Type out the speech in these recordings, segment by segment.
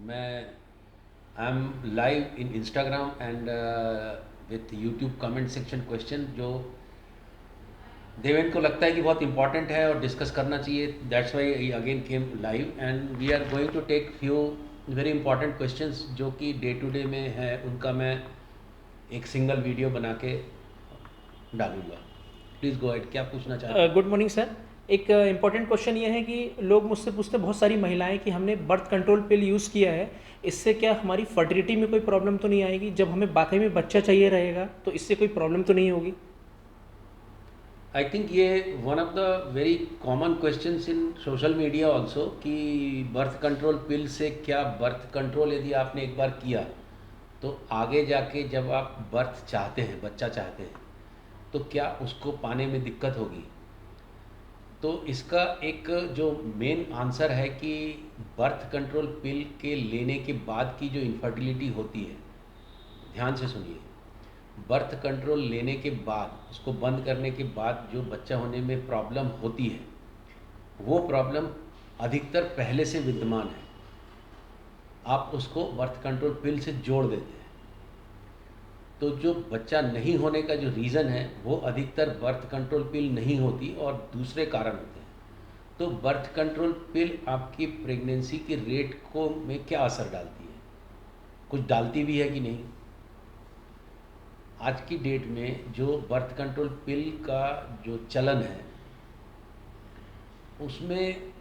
मैं I am live in Instagram and with YouTube comment section question जो देवेंद्र को लगता है कि बहुत इंपॉर्टेंट है और डिस्कस करना चाहिए। That's why I again came live and we are going to take few very important questions जो कि डे टू डे में है, उनका मैं एक सिंगल वीडियो बना के डालूंगा। प्लीज़ गो अहेड, क्या पूछना चाहते हैं? Good morning sir. एक इम्पॉर्टेंट क्वेश्चन ये है कि लोग मुझसे पूछते बहुत सारी महिलाएं कि हमने बर्थ कंट्रोल पिल यूज़ किया है, इससे क्या हमारी फर्टिलिटी में कोई प्रॉब्लम तो नहीं आएगी? जब हमें बातें में बच्चा चाहिए रहेगा तो इससे कोई प्रॉब्लम तो नहीं होगी? आई थिंक ये one of the very common questions in social media also कि बर्थ कंट्रोल पिल से क्या, बर्थ कंट्रोल यदि आपने एक बार किया तो आगे जाके जब आप बर्थ चाहते हैं, बच्चा चाहते हैं, तो क्या उसको पाने में दिक्कत होगी? तो इसका एक जो मेन आंसर है कि बर्थ कंट्रोल पिल के लेने के बाद की जो इनफर्टिलिटी होती है, ध्यान से सुनिए, बर्थ कंट्रोल लेने के बाद, उसको बंद करने के बाद जो बच्चा होने में प्रॉब्लम होती है, वो प्रॉब्लम अधिकतर पहले से विद्यमान है। आप उसको बर्थ कंट्रोल पिल से जोड़ देते हैं, तो जो बच्चा नहीं होने का जो रीज़न है वो अधिकतर बर्थ कंट्रोल पिल नहीं होती और दूसरे कारण होते हैं। तो बर्थ कंट्रोल पिल आपकी प्रेगनेंसी के रेट को में क्या असर डालती है? कुछ डालती भी है कि नहीं? आज की डेट में जो बर्थ कंट्रोल पिल का जो चलन है उसमें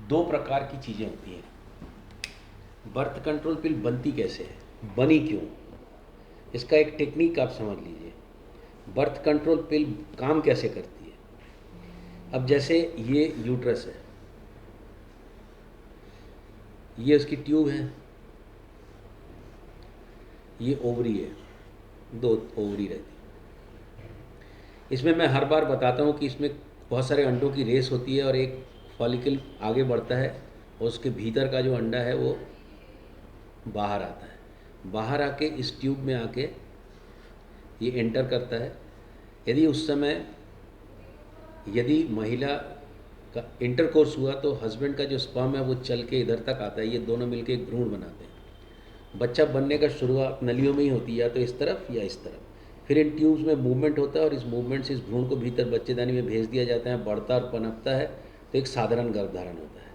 दो प्रकार की चीज़ें होती हैं। बर्थ कंट्रोल पिल बनती कैसे है, बनी क्यों, इसका एक टेक्निक आप समझ लीजिए। बर्थ कंट्रोल पिल काम कैसे करती है? अब जैसे ये यूट्रस है, ये उसकी ट्यूब है, ये ओवरी है, दो ओवरी रहती है। इसमें मैं हर बार बताता हूँ कि इसमें बहुत सारे अंडों की रेस होती है और एक फॉलिकल आगे बढ़ता है और उसके भीतर का जो अंडा है वो बाहर आता है। बाहर आके इस ट्यूब में आके ये एंटर करता है। यदि उस समय यदि महिला का इंटरकोर्स हुआ तो हस्बैंड का जो स्पर्म है वो चल के इधर तक आता है, ये दोनों मिलके एक भ्रूण बनाते हैं। बच्चा बनने का शुरुआत नलियों में ही होती है, या तो इस तरफ या इस तरफ। फिर इन ट्यूब्स में मूवमेंट होता है और इस मूवमेंट से इस भ्रूण को भीतर बच्चेदानी में भेज दिया जाता है, बढ़ता और पनपता है, तो एक साधारण गर्भधारण होता है।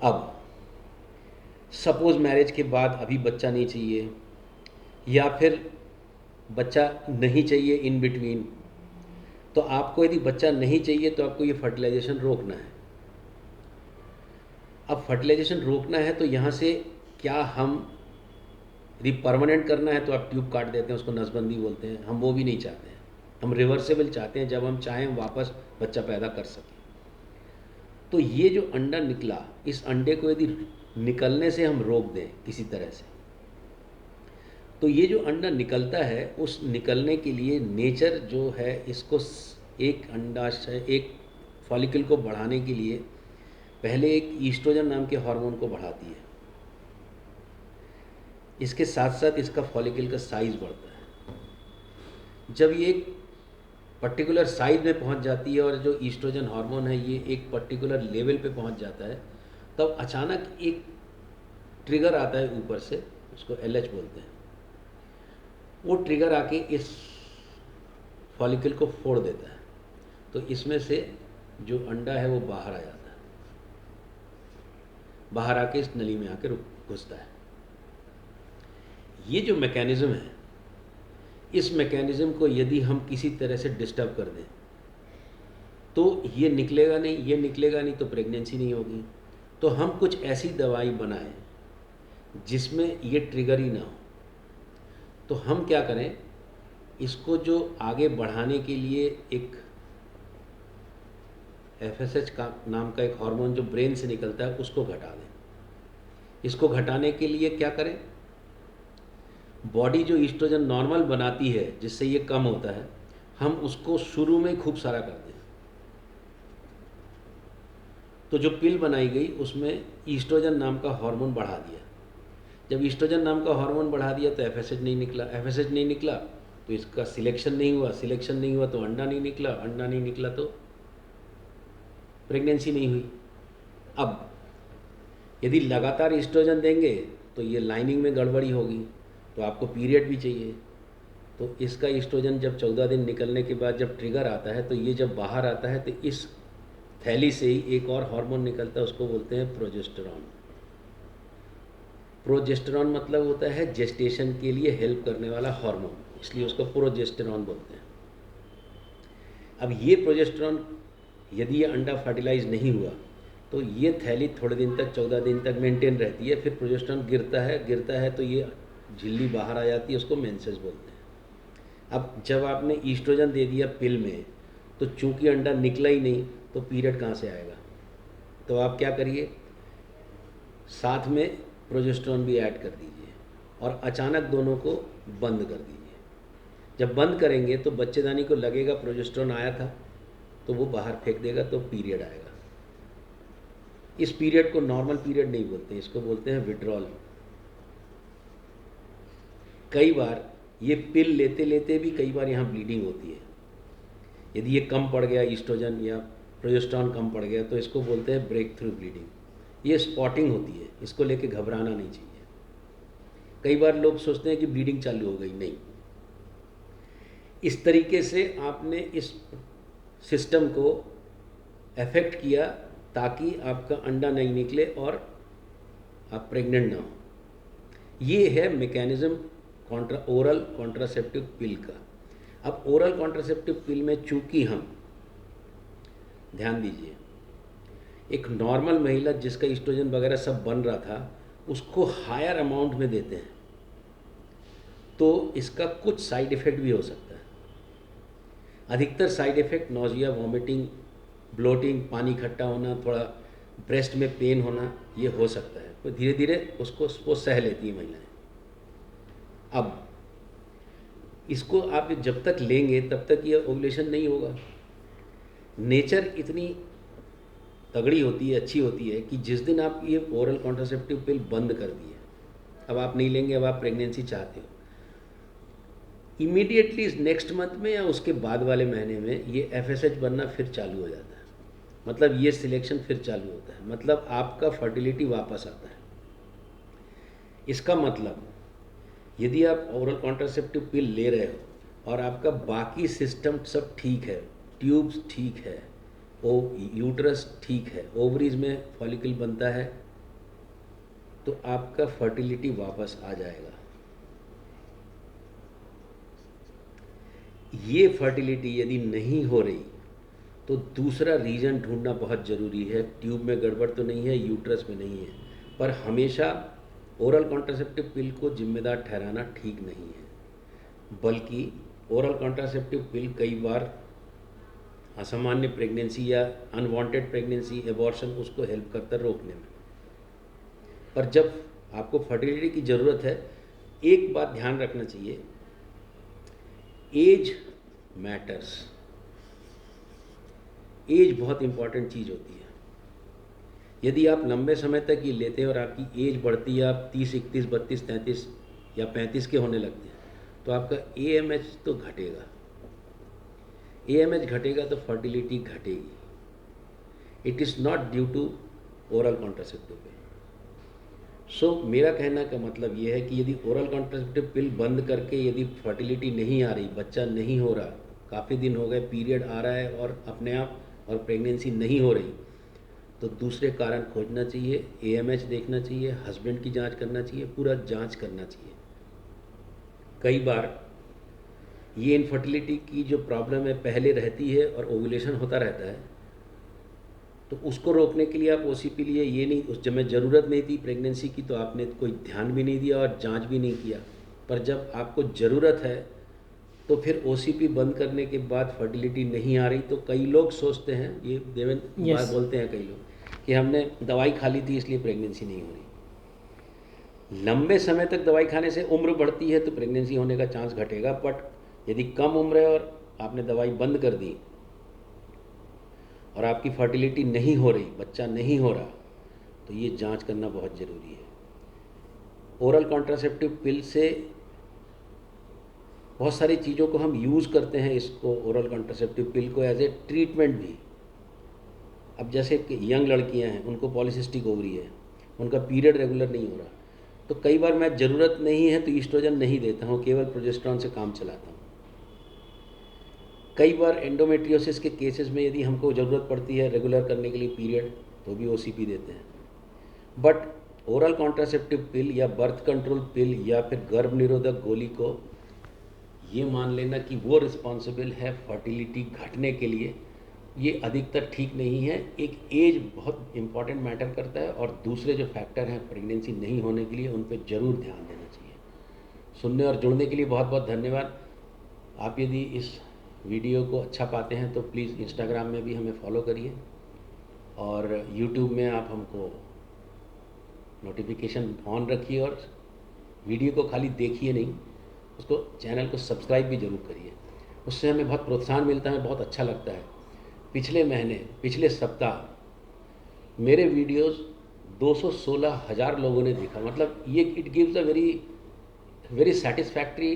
अब सपोज मैरिज के बाद अभी बच्चा नहीं चाहिए या फिर बच्चा नहीं चाहिए इन बिटवीन, तो आपको यदि बच्चा नहीं चाहिए तो आपको ये फर्टिलाइजेशन रोकना है। अब फर्टिलाइजेशन रोकना है तो यहाँ से क्या हम, यदि परमानेंट करना है तो आप ट्यूब काट देते हैं, उसको नसबंदी बोलते हैं। हम वो भी नहीं चाहते हैं, हम रिवर्सेबल चाहते हैं, जब हम चाहें वापस बच्चा पैदा कर सकें। तो ये जो अंडा निकला, इस अंडे को यदि निकलने से हम रोक दें किसी तरह से, तो ये जो अंडा निकलता है उस निकलने के लिए नेचर जो है इसको एक अंडाशय, एक फॉलिकल को बढ़ाने के लिए पहले एक ईस्ट्रोजन नाम के हार्मोन को बढ़ाती है। इसके साथ साथ इसका फॉलिकल का साइज़ बढ़ता है। जब ये एक पर्टिकुलर साइज में पहुंच जाती है और जो ईस्ट्रोजन हार्मोन है ये एक पर्टिकुलर लेवल पे पहुंच जाता है, तब अचानक एक ट्रिगर आता है ऊपर से, उसको एलएच बोलते हैं। वो ट्रिगर आके इस फॉलिकल को फोड़ देता है, तो इसमें से जो अंडा है वो बाहर आ जाता है, बाहर आके इस नली में आके घुसता है। ये जो मैकेनिज़्म है, इस मैकेनिज़्म को यदि हम किसी तरह से डिस्टर्ब कर दें तो ये निकलेगा नहीं, ये निकलेगा नहीं तो प्रेगनेंसी नहीं होगी। तो हम कुछ ऐसी दवाई बनाएं जिसमें ये ट्रिगर ही ना हो। तो हम क्या करें, इसको जो आगे बढ़ाने के लिए एक एफएसएच का नाम का एक हार्मोन जो ब्रेन से निकलता है उसको घटा दें। इसको घटाने के लिए क्या करें, बॉडी जो ईस्ट्रोजन नॉर्मल बनाती है जिससे ये कम होता है, हम उसको शुरू में खूब सारा कर दें। तो जो पिल बनाई गई उसमें ईस्ट्रोजन नाम का हार्मोन बढ़ा दिया। जब ईस्ट्रोजन नाम का हार्मोन बढ़ा दिया तो एफएसएच नहीं निकला, एफएसएच नहीं निकला तो इसका सिलेक्शन नहीं हुआ, सिलेक्शन नहीं हुआ तो अंडा नहीं निकला, अंडा नहीं निकला तो प्रेगनेंसी नहीं हुई। अब यदि लगातार ईस्ट्रोजन देंगे तो ये लाइनिंग में गड़बड़ी होगी, तो आपको पीरियड भी चाहिए। तो इसका ईस्ट्रोजन जब 14 दिन निकलने के बाद जब ट्रिगर आता है, तो ये जब बाहर आता है तो इस थैली से ही एक और हार्मोन निकलता है, उसको बोलते हैं प्रोजेस्टेरॉन। प्रोजेस्टेरॉन मतलब होता है जेस्टेशन के लिए हेल्प करने वाला हार्मोन, इसलिए उसको प्रोजेस्टेरॉन बोलते हैं। अब ये प्रोजेस्टेरॉन यदि ये अंडा फर्टिलाइज नहीं हुआ तो ये थैली थोड़े दिन तक 14 दिन तक मेंटेन रहती है, फिर प्रोजेस्टेरॉन गिरता है तो ये झिल्ली बाहर आ जाती है, उसको मेंसेस बोलते हैं। अब जब आपने ईस्ट्रोजन दे दिया पिल में, तो चूंकि अंडा निकला ही नहीं तो पीरियड कहाँ से आएगा? तो आप क्या करिए, साथ में प्रोजेस्टेरॉन भी ऐड कर दीजिए और अचानक दोनों को बंद कर दीजिए। जब बंद करेंगे तो बच्चेदानी को लगेगा प्रोजेस्टेरॉन आया था, तो वो बाहर फेंक देगा, तो पीरियड आएगा। इस पीरियड को नॉर्मल पीरियड नहीं बोलते, इसको बोलते हैं विड्रॉल। कई बार ये पिल लेते लेते भी कई बार यहाँ ब्लीडिंग होती है। यदि ये कम पड़ गया ईस्ट्रोजन या प्रोजेस्टेरॉन कम पड़ गया तो इसको बोलते हैं ब्रेक थ्रू ब्लीडिंग। ये स्पॉटिंग होती है, इसको लेके घबराना नहीं चाहिए। कई बार लोग सोचते हैं कि ब्लीडिंग चालू हो गई, नहीं। इस तरीके से आपने इस सिस्टम को अफेक्ट किया ताकि आपका अंडा नहीं निकले और आप प्रेग्नेंट ना हो। ये है मैकेनिज्म ओरल कॉन्ट्रासेप्टिव पिल का। अब ओरल कॉन्ट्रासेप्टिव पिल में चूंकि हम, ध्यान दीजिए, एक नॉर्मल महिला जिसका ईस्ट्रोजन वगैरह सब बन रहा था उसको हायर अमाउंट में देते हैं, तो इसका कुछ साइड इफ़ेक्ट भी हो सकता है। अधिकतर side effect nausea, vomiting, bloating, पानी इकट्ठा होना, थोड़ा ब्रेस्ट में पेन होना, ये हो सकता है। तो धीरे धीरे उसको सह लेती है महिलाएं। अब इसको आप जब तक लेंगे तब तक ये ओवुलेशन नहीं होगा। नेचर इतनी तगड़ी होती है, अच्छी होती है कि जिस दिन आप ये ओरल कॉन्ट्रासेप्टिव पिल बंद कर दिए, अब आप नहीं लेंगे, अब आप प्रेगनेंसी चाहते हो, इमीडिएटली इस नेक्स्ट मंथ में या उसके बाद वाले महीने में ये FSH बनना फिर चालू हो जाता है। मतलब ये सिलेक्शन फिर चालू होता है, मतलब आपका फर्टिलिटी वापस आता है। इसका मतलब यदि आप ओरल कॉन्ट्रासेप्टिव पिल ले रहे हो और आपका बाकी सिस्टम सब ठीक है, ट्यूब्स ठीक है, यूट्रस ठीक है, ओवरीज में फॉलिकल बनता है, तो आपका फर्टिलिटी वापस आ जाएगा। ये फर्टिलिटी यदि नहीं हो रही तो दूसरा रीज़न ढूंढना बहुत ज़रूरी है। ट्यूब में गड़बड़ तो नहीं है, यूट्रस में नहीं है, पर हमेशा ओरल कॉन्ट्रासेप्टिव पिल को जिम्मेदार ठहराना ठीक नहीं है। बल्कि ओरल कॉन्ट्रासेप्टिव पिल कई बार असामान्य प्रेगनेंसी या अनवांटेड प्रेगनेंसी, एबॉर्शन, उसको हेल्प करता है रोकने में। पर जब आपको फर्टिलिटी की ज़रूरत है, एक बात ध्यान रखना चाहिए, एज मैटर्स। एज बहुत इंपॉर्टेंट चीज़ होती है। यदि आप लंबे समय तक ये लेते हैं और आपकी एज बढ़ती है, आप 30, 31, 32, 33 या 35 के होने लगते हैं, तो आपका AMH तो घटेगा। AMH घटेगा तो फर्टिलिटी घटेगी। It is not due to oral contraceptive pill. So मेरा कहना का मतलब ये है कि यदि ओरल कॉन्ट्रासेप्टिव पिल बंद करके यदि फर्टिलिटी नहीं आ रही, बच्चा नहीं हो रहा, काफ़ी दिन हो गए, पीरियड आ रहा है और अपने आप, और प्रेगनेंसी नहीं हो रही, तो दूसरे कारण खोजना चाहिए, AMH देखना चाहिए, हस्बैंड की जांच करना चाहिए, पूरा जांच करना चाहिए। कई बार ये इनफर्टिलिटी की जो प्रॉब्लम है पहले रहती है और ओवुलेशन होता रहता है, तो उसको रोकने के लिए आप OCP लिए, ये नहीं, उस समय ज़रूरत नहीं थी प्रेगनेंसी की तो आपने कोई ध्यान भी नहीं दिया और जांच भी नहीं किया। पर जब आपको ज़रूरत है तो फिर OCP बंद करने के बाद फर्टिलिटी नहीं आ रही, तो कई लोग सोचते हैं, ये देवेन बात बोलते हैं कई लोग, कि हमने दवाई खा ली थी इसलिए प्रेगनेंसी नहीं हो रही। लंबे समय तक दवाई खाने से उम्र बढ़ती है तो प्रेगनेंसी होने का चांस घटेगा, बट यदि कम उम्र है और आपने दवाई बंद कर दी और आपकी फर्टिलिटी नहीं हो रही, बच्चा नहीं हो रहा, तो ये जांच करना बहुत ज़रूरी है। ओरल कॉन्ट्रासेप्टिव पिल से बहुत सारी चीज़ों को हम यूज़ करते हैं, इसको ओरल कॉन्ट्रासेप्टिव पिल को एज ए ट्रीटमेंट भी। अब जैसे कि यंग लड़कियां हैं, उनको पॉलीसिस्टिक ओवरी है, उनका पीरियड रेगुलर नहीं हो रहा, तो कई बार मैं ज़रूरत नहीं है तो ईस्ट्रोजन नहीं देता हूँ, केवल प्रोजेस्टेरॉन से काम चलाता हूँ। कई बार एंडोमेट्रियोसिस के केसेस में यदि हमको ज़रूरत पड़ती है रेगुलर करने के लिए पीरियड, तो भी ओसीपी देते हैं। बट ओरल कॉन्ट्रासेप्टिव पिल या बर्थ कंट्रोल पिल या फिर गर्भ निरोधक गोली को ये मान लेना कि वो रिस्पॉन्सिबल है फर्टिलिटी घटने के लिए, ये अधिकतर ठीक नहीं है। एक एज बहुत इम्पॉर्टेंट मैटर करता है, और दूसरे जो फैक्टर हैं प्रेगनेंसी नहीं होने के लिए, उन पर ज़रूर ध्यान देना चाहिए। सुनने और जुड़ने के लिए बहुत बहुत धन्यवाद। आप यदि इस वीडियो को अच्छा पाते हैं तो प्लीज़ इंस्टाग्राम में भी हमें फॉलो करिए, और यूट्यूब में आप हमको नोटिफिकेशन ऑन रखिए, और वीडियो को खाली देखिए नहीं, उसको चैनल को सब्सक्राइब भी ज़रूर करिए। उससे हमें बहुत प्रोत्साहन मिलता है, बहुत अच्छा लगता है। पिछले सप्ताह मेरे वीडियोस 216,000 लोगों ने देखा, मतलब ये it gives a very satisfactory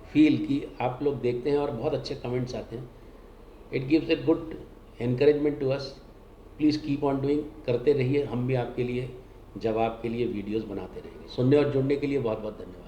feel कि आप लोग देखते हैं और बहुत अच्छे कमेंट्स आते हैं। It gives a good encouragement to us. Please keep on doing, करते रहिए, हम भी आपके लिए जवाब के लिए वीडियोस बनाते रहेंगे। सुनने और जुड़ने के लिए बहुत बहुत धन्यवाद।